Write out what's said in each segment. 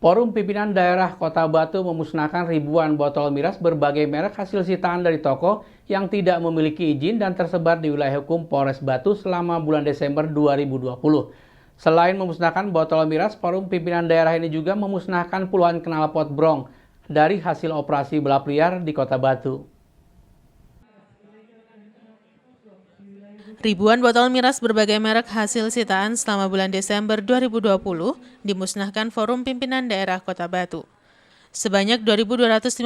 Forum Pimpinan Daerah Kota Batu memusnahkan ribuan botol miras berbagai merek hasil sitaan dari toko yang tidak memiliki izin dan tersebar di wilayah hukum Polres Batu selama bulan Desember 2020. Selain memusnahkan botol miras, Forum Pimpinan Daerah ini juga memusnahkan puluhan knalpot brong dari hasil operasi balap liar di Kota Batu. Ribuan botol miras berbagai merek hasil sitaan selama bulan Desember 2020 dimusnahkan Forum Pimpinan Daerah Kota Batu. Sebanyak 2.251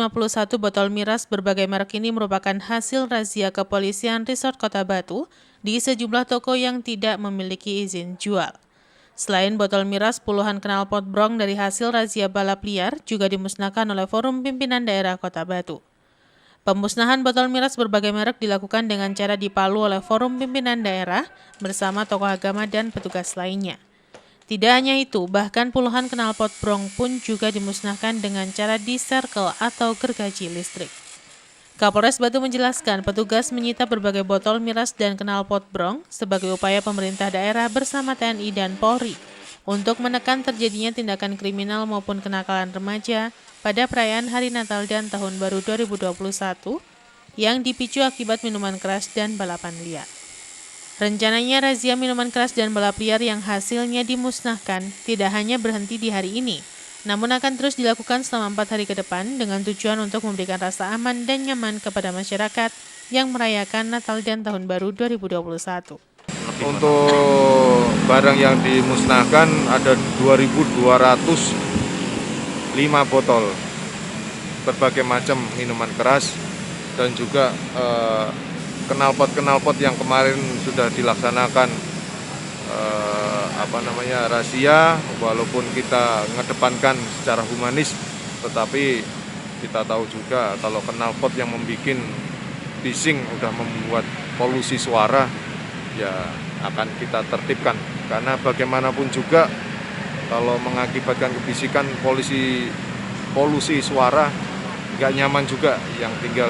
botol miras berbagai merek ini merupakan hasil razia kepolisian Resort Kota Batu di sejumlah toko yang tidak memiliki izin jual. Selain botol miras, puluhan knalpot brong dari hasil razia balap liar juga dimusnahkan oleh Forum Pimpinan Daerah Kota Batu. Pemusnahan botol miras berbagai merek dilakukan dengan cara dipalu oleh Forum Pimpinan Daerah bersama tokoh agama dan petugas lainnya. Tidak hanya itu, bahkan puluhan knalpot brong pun juga dimusnahkan dengan cara di-circle atau gergaji listrik. Kapolres Batu menjelaskan petugas menyita berbagai botol miras dan knalpot brong sebagai upaya pemerintah daerah bersama TNI dan Polri untuk menekan terjadinya tindakan kriminal maupun kenakalan remaja pada perayaan Hari Natal dan Tahun Baru 2021 yang dipicu akibat minuman keras dan balapan liar. Rencananya razia minuman keras dan balap liar yang hasilnya dimusnahkan tidak hanya berhenti di hari ini, namun akan terus dilakukan selama 4 hari ke depan dengan tujuan untuk memberikan rasa aman dan nyaman kepada masyarakat yang merayakan Natal dan Tahun Baru 2021. Untuk barang yang dimusnahkan ada 2.205 botol berbagai macam minuman keras dan juga knalpot yang kemarin sudah dilaksanakan razia, walaupun kita mengedepankan secara humanis, tetapi kita tahu juga kalau knalpot yang membuat bising udah membuat polusi suara, ya akan kita tertibkan, karena bagaimanapun juga kalau mengakibatkan kebisikan polusi suara nggak nyaman juga yang tinggal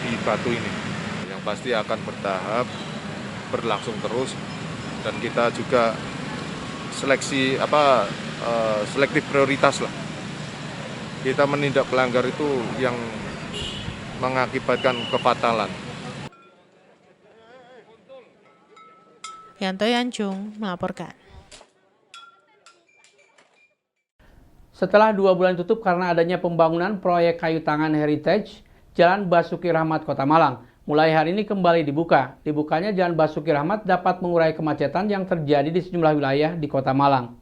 di Batu ini. Yang pasti akan bertahap, berlangsung terus, dan kita juga selektif prioritas lah. Kita menindak pelanggar itu yang mengakibatkan kefatalan. Yanto Yancung melaporkan. Setelah 2 bulan tutup karena adanya pembangunan proyek kayu tangan Heritage, Jalan Basuki Rahmat Kota Malang mulai hari ini kembali dibuka. Dibukanya Jalan Basuki Rahmat dapat mengurai kemacetan yang terjadi di sejumlah wilayah di Kota Malang.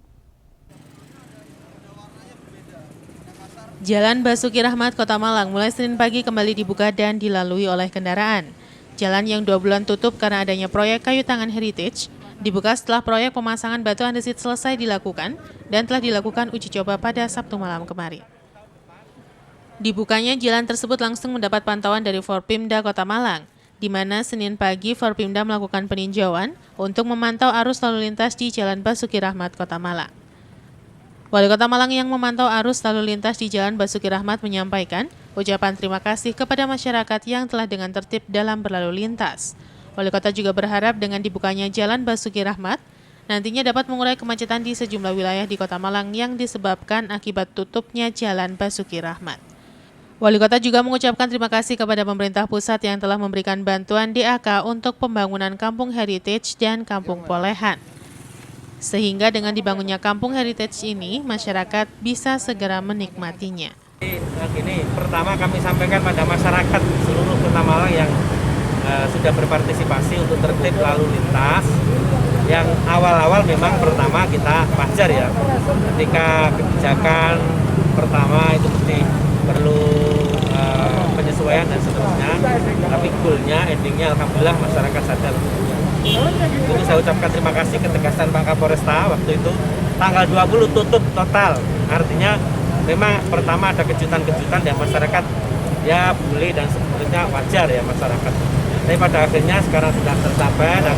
Jalan Basuki Rahmat Kota Malang mulai Senin pagi kembali dibuka dan dilalui oleh kendaraan. Jalan yang 2 bulan tutup karena adanya proyek kayu tangan Heritage dibuka setelah proyek pemasangan batu andesit selesai dilakukan dan telah dilakukan uji coba pada Sabtu malam kemarin. Dibukanya jalan tersebut langsung mendapat pantauan dari Forpimda Kota Malang, di mana Senin pagi Forpimda melakukan peninjauan untuk memantau arus lalu lintas di Jalan Basuki Rahmat Kota Malang. Wali Kota Malang yang memantau arus lalu lintas di Jalan Basuki Rahmat menyampaikan ucapan terima kasih kepada masyarakat yang telah dengan tertib dalam berlalu lintas. Wali Kota juga berharap dengan dibukanya Jalan Basuki Rahmat, nantinya dapat mengurai kemacetan di sejumlah wilayah di Kota Malang yang disebabkan akibat tutupnya Jalan Basuki Rahmat. Wali Kota juga mengucapkan terima kasih kepada pemerintah pusat yang telah memberikan bantuan DAK untuk pembangunan Kampung Heritage dan Kampung Polehan. Sehingga dengan dibangunnya Kampung Heritage ini, masyarakat bisa segera menikmatinya. Ini pertama kami sampaikan pada masyarakat seluruh Kota Malang yang sudah berpartisipasi untuk tertib lalu lintas. Yang awal-awal memang pertama kita wajar ya, ketika kebijakan pertama itu mesti perlu penyesuaian dan seterusnya, tapi goalnya, endingnya alhamdulillah masyarakat sadar. Itu saya ucapkan terima kasih ketegasan Pak Kapolresta waktu itu tanggal 20 tutup total, artinya memang pertama ada kejutan-kejutan dan masyarakat ya boleh dan sebetulnya wajar ya masyarakat. Tapi pada akhirnya sekarang sudah tercapai dan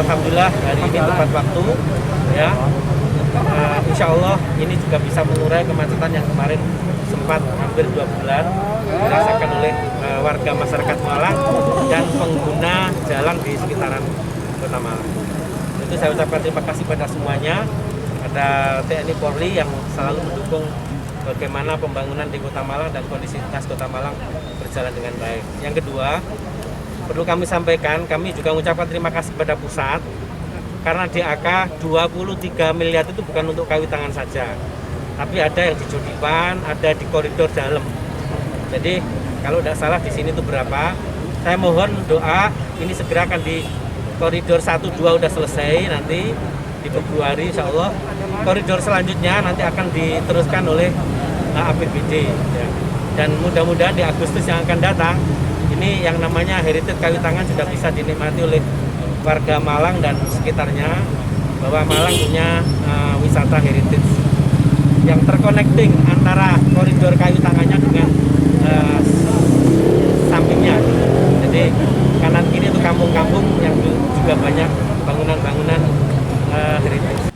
alhamdulillah hari ini tepat waktu ya. Insya Allah ini juga bisa mengurai kemacetan yang kemarin sempat hampir 2 bulan dirasakan oleh warga masyarakat Malang dan pengguna jalan di sekitaran Kota Malang. Itu saya ucapkan terima kasih pada semuanya ada TNI Polri yang selalu mendukung bagaimana pembangunan di Kota Malang dan kondisivitas Kota Malang berjalan dengan baik. Yang kedua, perlu kami sampaikan, kami juga mengucapkan terima kasih kepada pusat karena DAK 23 miliar itu bukan untuk kayu tangan saja, tapi ada yang di Jodipan, ada di koridor dalam. Jadi kalau tidak salah di sini itu berapa? Saya mohon doa ini segera akan di koridor 1-2 udah selesai, nanti di Februari insya Allah. Koridor selanjutnya nanti akan diteruskan oleh APBD ya. Dan mudah-mudahan di Agustus yang akan datang ini yang namanya heritage kayu tangan sudah bisa dinikmati oleh warga Malang dan sekitarnya, bahwa Malang punya wisata heritage yang terconnecting antara koridor kayu tangannya dengan sampingnya. Jadi kanan kiri itu kampung-kampung yang juga banyak bangunan-bangunan heritage.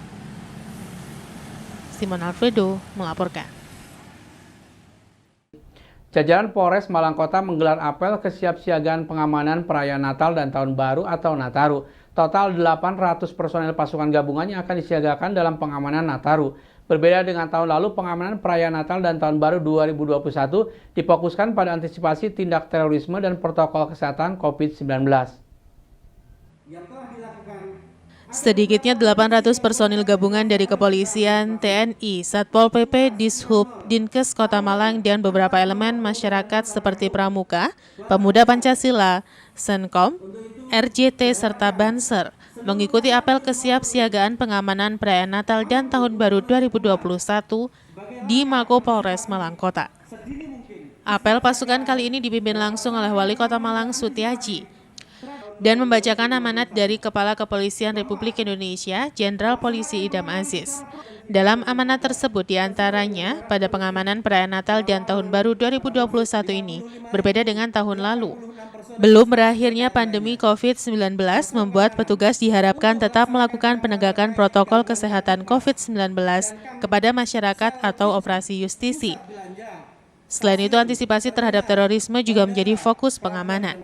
Simon Alfredo melaporkan. Jajaran Polres Malang Kota menggelar apel kesiapsiagaan pengamanan perayaan Natal dan Tahun Baru atau Nataru. Total 800 personel pasukan gabungan yang akan disiagakan dalam pengamanan Nataru. Berbeda dengan tahun lalu, pengamanan perayaan Natal dan Tahun Baru 2021 difokuskan pada antisipasi tindak terorisme dan protokol kesehatan COVID-19. Sedikitnya 800 personil gabungan dari kepolisian, TNI, Satpol PP, Dishub, Dinkes Kota Malang, dan beberapa elemen masyarakat seperti Pramuka, Pemuda Pancasila, Senkom, RJT, serta Banser mengikuti apel kesiapsiagaan pengamanan perayaan Natal dan Tahun Baru 2021 di Mako Polres Malang Kota. Apel pasukan kali ini dipimpin langsung oleh Wali Kota Malang Sutiaji dan membacakan amanat dari Kepala Kepolisian Republik Indonesia, Jenderal Polisi Idam Aziz. Dalam amanat tersebut diantaranya, pada pengamanan perayaan Natal dan Tahun Baru 2021 ini berbeda dengan tahun lalu. Belum berakhirnya pandemi COVID-19 membuat petugas diharapkan tetap melakukan penegakan protokol kesehatan COVID-19 kepada masyarakat atau operasi justisi. Selain itu, antisipasi terhadap terorisme juga menjadi fokus pengamanan.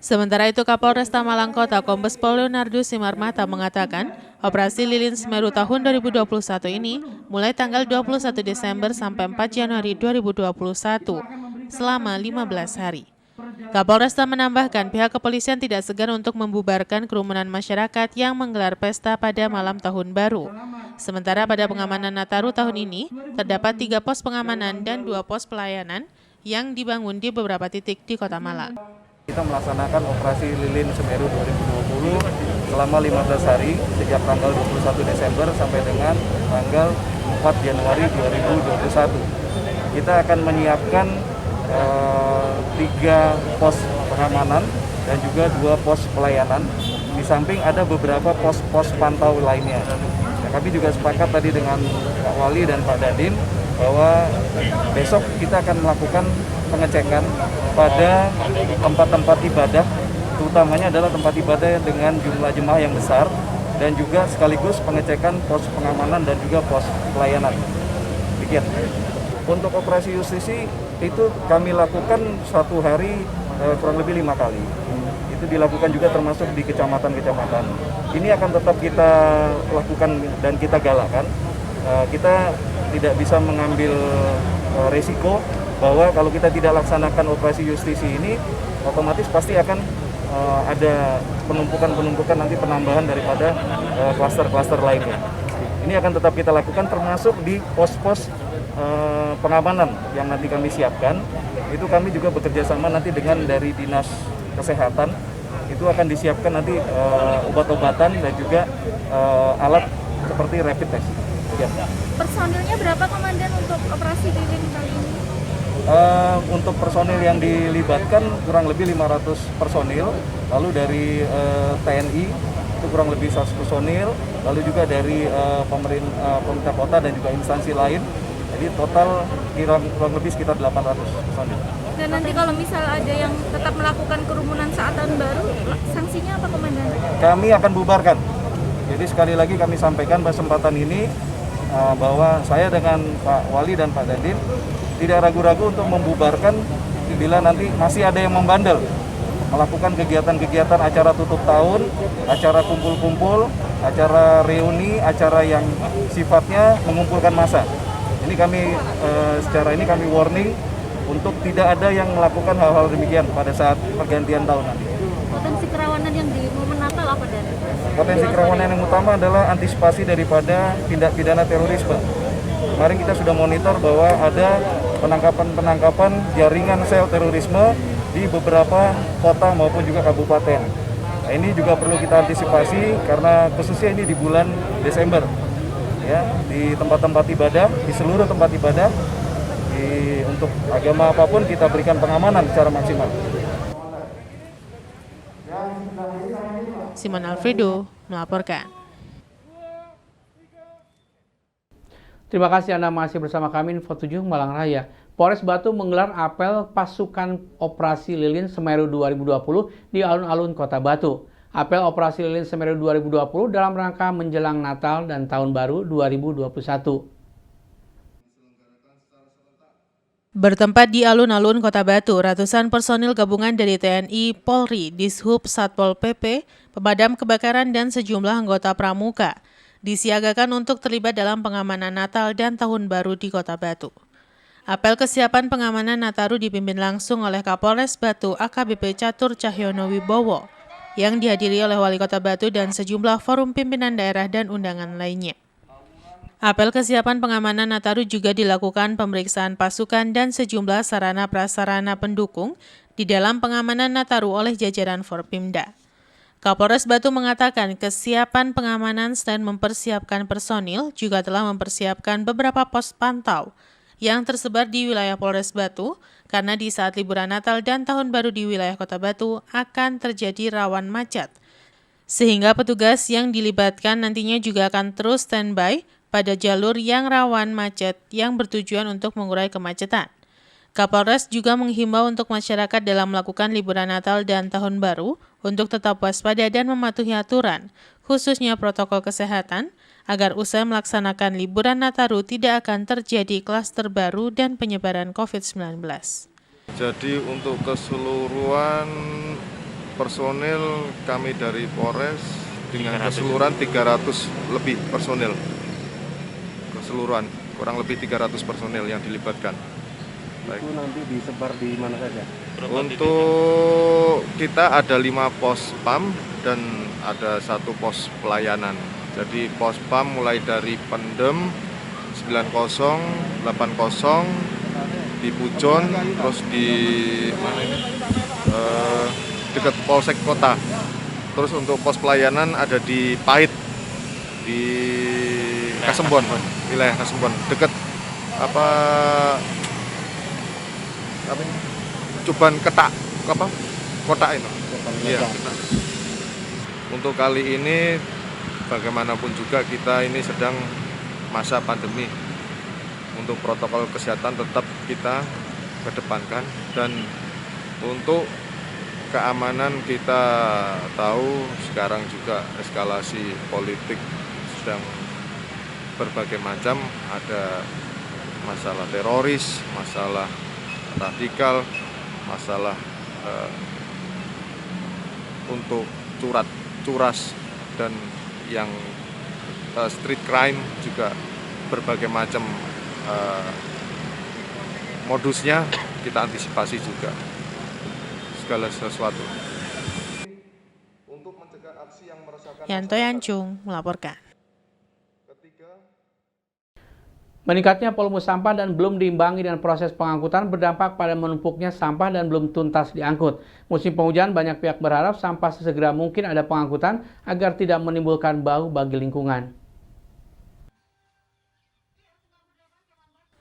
Sementara itu, Kapolresta Malang Kota Kombes Pol Leonardo Simarmata mengatakan, operasi Lilin Semeru tahun 2021 ini mulai tanggal 21 Desember sampai 4 Januari 2021 selama 15 hari. Kapolresta menambahkan pihak kepolisian tidak segan untuk membubarkan kerumunan masyarakat yang menggelar pesta pada malam Tahun Baru. Sementara pada pengamanan Nataru tahun ini, terdapat 3 pos pengamanan dan 2 pos pelayanan yang dibangun di beberapa titik di Kota Malang. Kita melaksanakan operasi Lilin Semeru 2020 selama 15 hari sejak tanggal 21 Desember sampai dengan tanggal 4 Januari 2021. Kita akan menyiapkan 3 pos pengamanan dan juga 2 pos pelayanan. Di samping ada beberapa pos-pos pantau lainnya. Nah, kami juga sepakat tadi dengan Pak Wali dan Pak Dandim bahwa besok kita akan melakukan pengecekan pada tempat-tempat ibadah, terutamanya adalah tempat ibadah dengan jumlah jemaah yang besar, dan juga sekaligus pengecekan pos pengamanan dan juga pos pelayanan. Demikian. Untuk operasi justisi itu kami lakukan 1 hari kurang lebih 5 kali. Itu dilakukan juga termasuk di kecamatan-kecamatan. Ini akan tetap kita lakukan dan kita galakkan. Kita tidak bisa mengambil resiko bahwa kalau kita tidak laksanakan operasi justisi ini, otomatis pasti akan ada penumpukan nanti penambahan daripada klaster-klaster lainnya. Ini akan tetap kita lakukan termasuk di pos-pos pengamanan yang nanti kami siapkan. Itu kami juga bekerja sama nanti dengan dari Dinas Kesehatan. Itu akan disiapkan nanti obat-obatan dan juga alat seperti rapid test. Ya. Personilnya berapa komandan untuk operasi Lilin kali ini? Untuk personil yang dilibatkan kurang lebih 500 personil, lalu dari TNI itu kurang lebih 100 personil, lalu juga dari pemerintah kota dan juga instansi lain. Jadi total kurang lebih sekitar 800 personil. Dan nanti kalau misal ada yang tetap melakukan kerumunan saat tahun baru, sanksinya apa komandan? Kami akan bubarkan. Jadi sekali lagi kami sampaikan kesempatan ini bahwa saya dengan Pak Wali dan Pak Dandim tidak ragu-ragu untuk membubarkan bila nanti masih ada yang membandel, melakukan kegiatan-kegiatan acara tutup tahun, acara kumpul-kumpul, acara reuni, acara yang sifatnya mengumpulkan massa. Ini kami secara ini kami warning untuk tidak ada yang melakukan hal-hal demikian pada saat pergantian tahun nanti. Potensi kerawanan yang di momen Natal apa dan? Potensi kerawanan yang utama adalah antisipasi daripada tindak pidana terorisme. Kemarin kita sudah monitor bahwa ada penangkapan jaringan sel terorisme di beberapa kota maupun juga kabupaten. Nah, ini juga perlu kita antisipasi karena khususnya ini di bulan Desember. Ya, di tempat-tempat ibadah, di seluruh tempat ibadah, untuk agama apapun kita berikan pengamanan secara maksimal. Simon Alfredo melaporkan. Terima kasih Anda masih bersama kami Info 7 Malang Raya. Polres Batu menggelar apel pasukan operasi lilin Semeru 2020 di alun-alun Kota Batu. Apel operasi lilin Semeru 2020 dalam rangka menjelang Natal dan Tahun Baru 2021. Bertempat di alun-alun Kota Batu, ratusan personil gabungan dari TNI, Polri, Dishub, Satpol PP, pemadam kebakaran dan sejumlah anggota pramuka disiagakan untuk terlibat dalam pengamanan Natal dan Tahun Baru di Kota Batu. Apel kesiapan pengamanan Nataru dipimpin langsung oleh Kapolres Batu AKBP Catur Cahyono Wibowo yang dihadiri oleh Wali Kota Batu dan sejumlah forum pimpinan daerah dan undangan lainnya. Apel kesiapan pengamanan Nataru juga dilakukan pemeriksaan pasukan dan sejumlah sarana prasarana pendukung di dalam pengamanan Nataru oleh jajaran Forpimda. Kapolres Batu mengatakan kesiapan pengamanan selain mempersiapkan personil juga telah mempersiapkan beberapa pos pantau yang tersebar di wilayah Polres Batu karena di saat liburan Natal dan Tahun Baru di wilayah Kota Batu akan terjadi rawan macet. Sehingga petugas yang dilibatkan nantinya juga akan terus standby pada jalur yang rawan macet yang bertujuan untuk mengurai kemacetan. Kapolres juga menghimbau untuk masyarakat dalam melakukan liburan Natal dan Tahun Baru untuk tetap waspada dan mematuhi aturan, khususnya protokol kesehatan, agar usai melaksanakan liburan Nataru tidak akan terjadi klaster baru dan penyebaran COVID-19. Jadi untuk keseluruhan personil kami dari Polres dengan keseluruhan 300 lebih personil. Keseluruhan kurang lebih 300 personil yang dilibatkan. Baik. Itu nanti disebar di mana saja? Untuk kita ada 5 pos PAM dan ada 1 pos pelayanan. Jadi pos PAM mulai dari Pendem 90, 80 di Pujon, terus di mana ini? Dekat Polsek Kota. Terus untuk pos pelayanan ada di Pahit, di Kasembon, wilayah Kasembon, dekat Cuban Ketak, Kota itu. Iya. Untuk kali ini bagaimanapun juga kita ini sedang masa pandemi. Untuk protokol kesehatan tetap kita kedepankan dan untuk keamanan kita tahu sekarang juga eskalasi politik sedang berbagai macam, ada masalah teroris, masalah radikal, masalah untuk curas dan yang street crime juga berbagai macam modusnya kita antisipasi juga segala sesuatu. Untuk mencegah aksi yang meresahkan Yanto Yancung melaporkan. Meningkatnya volume sampah dan belum diimbangi dengan proses pengangkutan berdampak pada menumpuknya sampah dan belum tuntas diangkut. Musim penghujan banyak pihak berharap sampah sesegera mungkin ada pengangkutan agar tidak menimbulkan bau bagi lingkungan.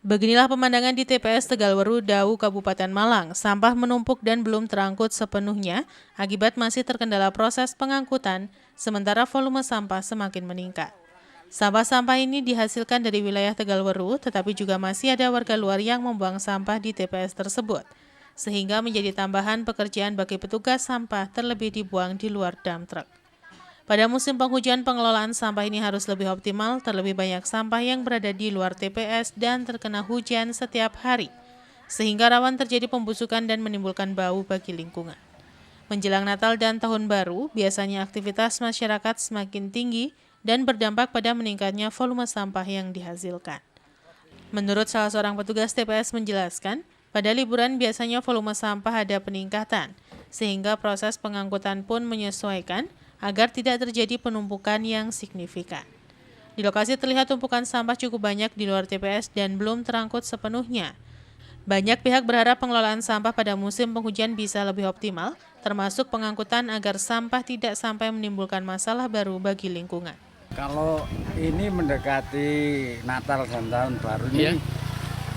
Beginilah pemandangan di TPS Tegalweru, Dau, Kabupaten Malang. Sampah menumpuk dan belum terangkut sepenuhnya akibat masih terkendala proses pengangkutan, sementara volume sampah semakin meningkat. Sampah-sampah ini dihasilkan dari wilayah Tegalweru, tetapi juga masih ada warga luar yang membuang sampah di TPS tersebut, sehingga menjadi tambahan pekerjaan bagi petugas sampah terlebih dibuang di luar dump truck. Pada musim penghujan, pengelolaan sampah ini harus lebih optimal, terlebih banyak sampah yang berada di luar TPS dan terkena hujan setiap hari, sehingga rawan terjadi pembusukan dan menimbulkan bau bagi lingkungan. Menjelang Natal dan Tahun Baru, biasanya aktivitas masyarakat semakin tinggi dan berdampak pada meningkatnya volume sampah yang dihasilkan. Menurut salah seorang petugas TPS menjelaskan, pada liburan biasanya volume sampah ada peningkatan, sehingga proses pengangkutan pun menyesuaikan agar tidak terjadi penumpukan yang signifikan. Di lokasi terlihat tumpukan sampah cukup banyak di luar TPS dan belum terangkut sepenuhnya. Banyak pihak berharap pengelolaan sampah pada musim penghujan bisa lebih optimal, termasuk pengangkutan agar sampah tidak sampai menimbulkan masalah baru bagi lingkungan. Kalau ini mendekati Natal dan Tahun Baru ini,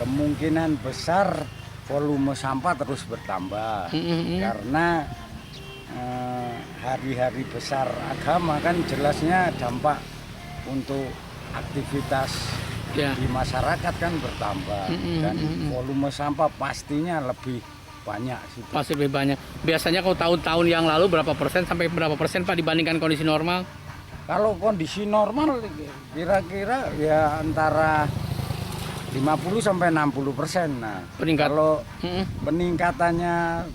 kemungkinan besar volume sampah terus bertambah. Karena hari-hari besar agama kan jelasnya dampak untuk aktivitas di masyarakat kan bertambah. Dan volume sampah pastinya lebih banyak. Pasti lebih banyak. Biasanya kalau tahun-tahun yang lalu berapa persen sampai berapa persen Pak dibandingkan kondisi normal? Kalau kondisi normal kira-kira ya antara 50 sampai 60%. Nah, kalau peningkatannya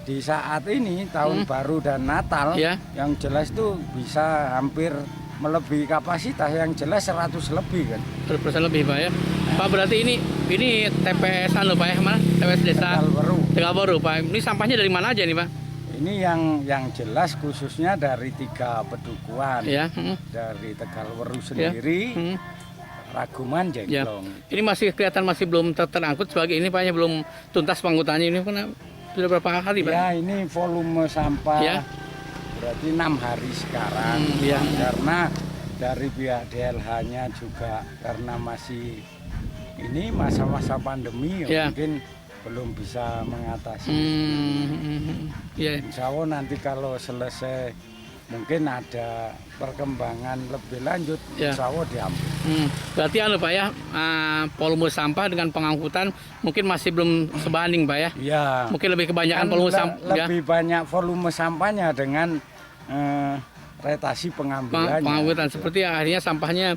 di saat ini tahun baru dan Natal, yang jelas itu bisa hampir melebihi kapasitas, yang jelas 100 lebih kan. 100% lebih Pak ya. Pak berarti ini TPS Pak ya, mana? TPS Desa Tegalwaru Pak. Ini sampahnya dari mana aja nih Pak? Ini yang jelas khususnya dari 3 pedukuhan, dari Tegalwaru sendiri, Raguman, Jengklong. Ini masih kelihatan masih belum terangkut sebagai ini Pak ya, belum tuntas pengangkutannya ini Pak. Sudah berapa hari Pak? Ya ini volume sampah berarti 6 hari sekarang. Karena dari pihak DLH-nya juga karena masih ini masa-masa pandemi mungkin belum bisa mengatasi. Insya Allah nanti kalau selesai mungkin ada perkembangan lebih lanjut, insya Allah diambil. Berarti Pak ya, volume sampah dengan pengangkutan mungkin masih belum sebanding Pak ya? Iya. Mungkin lebih kebanyakan kan volume sampah. Lebih banyak volume sampahnya dengan retasi pengambilannya. Pengangkutan seperti akhirnya sampahnya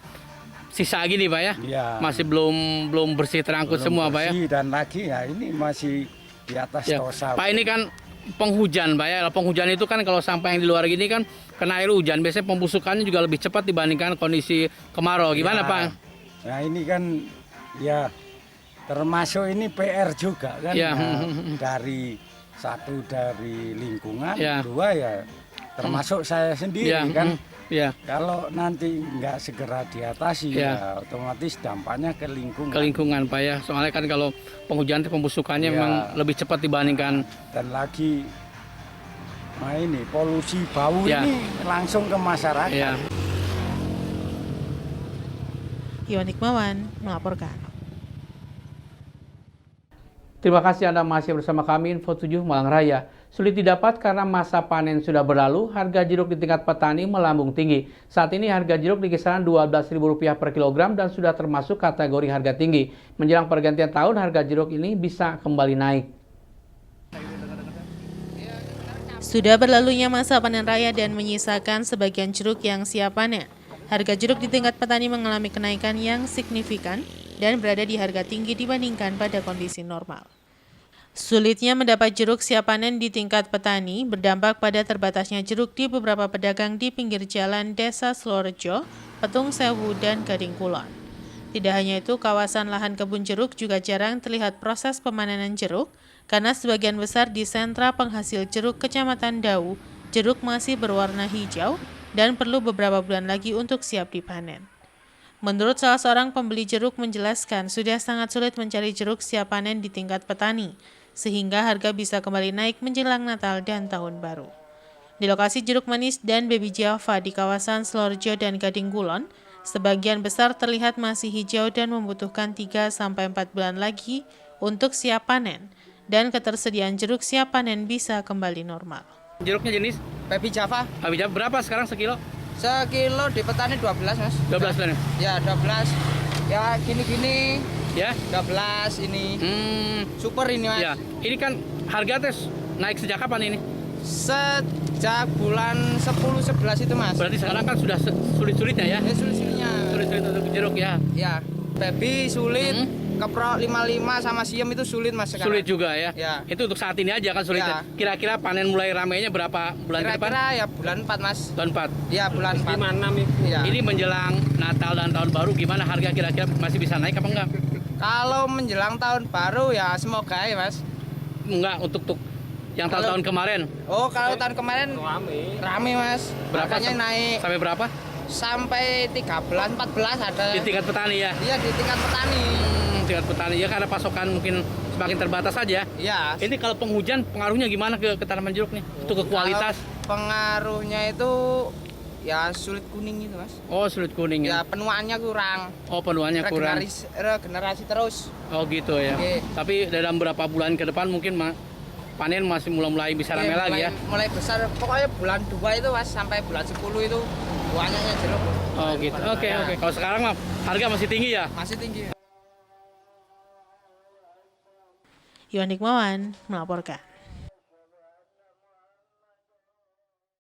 sisa gini Pak ya? Iya. Masih belum bersih terangkut semua Pak ya? Dan lagi ya ini masih di atas tosa. Pak ini kan penghujan Pak ya, penghujan itu kan kalau sampah yang di luar gini kan kena air hujan, biasanya pembusukannya juga lebih cepat dibandingkan kondisi kemarau. Gimana Pak? Nah ini kan ya termasuk ini PR juga kan, dari satu dari lingkungan, kedua ya termasuk saya sendiri kan. Kalau nanti nggak segera diatasi ya otomatis dampaknya ke lingkungan. Ke lingkungan Pak ya, soalnya kan kalau penghujan pembusukannya memang lebih cepat dibandingkan. Dan lagi, nah ini polusi bau ini langsung ke masyarakat. Iwan Hikmawan melaporkan. Terima kasih Anda masih bersama kami Info 7 Malang Raya. Sulit didapat karena masa panen sudah berlalu, harga jeruk di tingkat petani melambung tinggi. Saat ini harga jeruk di kisaran Rp12.000 per kilogram dan sudah termasuk kategori harga tinggi. Menjelang pergantian tahun, harga jeruk ini bisa kembali naik. Sudah berlalunya masa panen raya dan menyisakan sebagian jeruk yang siap panen. Harga jeruk di tingkat petani mengalami kenaikan yang signifikan dan berada di harga tinggi dibandingkan pada kondisi normal. Sulitnya mendapat jeruk siap panen di tingkat petani berdampak pada terbatasnya jeruk di beberapa pedagang di pinggir jalan Desa Slorejo, Petung Sewu, dan Gading Kulon. Tidak hanya itu, kawasan lahan kebun jeruk juga jarang terlihat proses pemanenan jeruk karena sebagian besar di sentra penghasil jeruk Kecamatan Dau, jeruk masih berwarna hijau dan perlu beberapa bulan lagi untuk siap dipanen. Menurut salah seorang pembeli jeruk menjelaskan sudah sangat sulit mencari jeruk siap panen di tingkat petani, sehingga harga bisa kembali naik menjelang Natal dan Tahun Baru. Di lokasi jeruk manis dan baby java di kawasan Slorejo dan Gading Kulon, sebagian besar terlihat masih hijau dan membutuhkan 3-4 bulan lagi untuk siap panen, dan ketersediaan jeruk siap panen bisa kembali normal. Jeruknya jenis? Baby java. Baby java berapa sekarang sekilo? Sekilo di petani 12 Mas. 12 kan? Ya 12. Ya gini-gini. Ya? 12 ini. Super ini Mas. Ya. Ini kan harga tes naik sejak kapan ini? Sejak bulan 10-11 itu Mas. Berarti sekarang kan sudah sulit-sulitnya ya? Ya sulit-sulitnya. Sulit-sulit untuk jeruk ya? Ya. baby sulit, keprok 55 sama siam itu sulit Mas sekarang. Sulit juga ya? Ya. Itu untuk saat ini aja kan sulit. Ya. Kira-kira panen mulai ramainya berapa bulan ke depan? Kira-kira ya bulan 4 Mas. Bulan 4. Ya bulan 4. Ya. Ini menjelang Natal dan Tahun Baru, gimana harga kira-kira masih bisa naik apa enggak? Kalau menjelang tahun baru ya semoga ya Mas. Enggak, untuk yang Kalau- tahun kemarin. Oh kalau tahun kemarin rame Mas. Berapa? Harganya naik Sampai berapa? sampai 13, 14 ada. Di tingkat petani ya? Iya di tingkat petani. Tingkat petani ya, karena pasokan mungkin semakin terbatas saja. Iya. Ini kalau penghujan pengaruhnya gimana ke tanaman jeruk nih? Untuk ke kualitas? Kalau pengaruhnya itu ya sulit kuning gitu Mas. Oh, sulit kuning Ya ya. penuaannya kurang. Oh, penuhannya kurang. Regenerasi terus. Oh, gitu ya. Oke. Tapi dalam beberapa bulan ke depan mungkin panen masih mulai bisa Oke, rame lagi ya. Mulai besar. Pokoknya bulan 2 itu Mas sampai bulan 10 itu banyaknya jeruk. Oh, gitu. Oke. Kalau sekarang mah harga masih tinggi ya? Masih tinggi. Iwan Hikmawan melaporkan.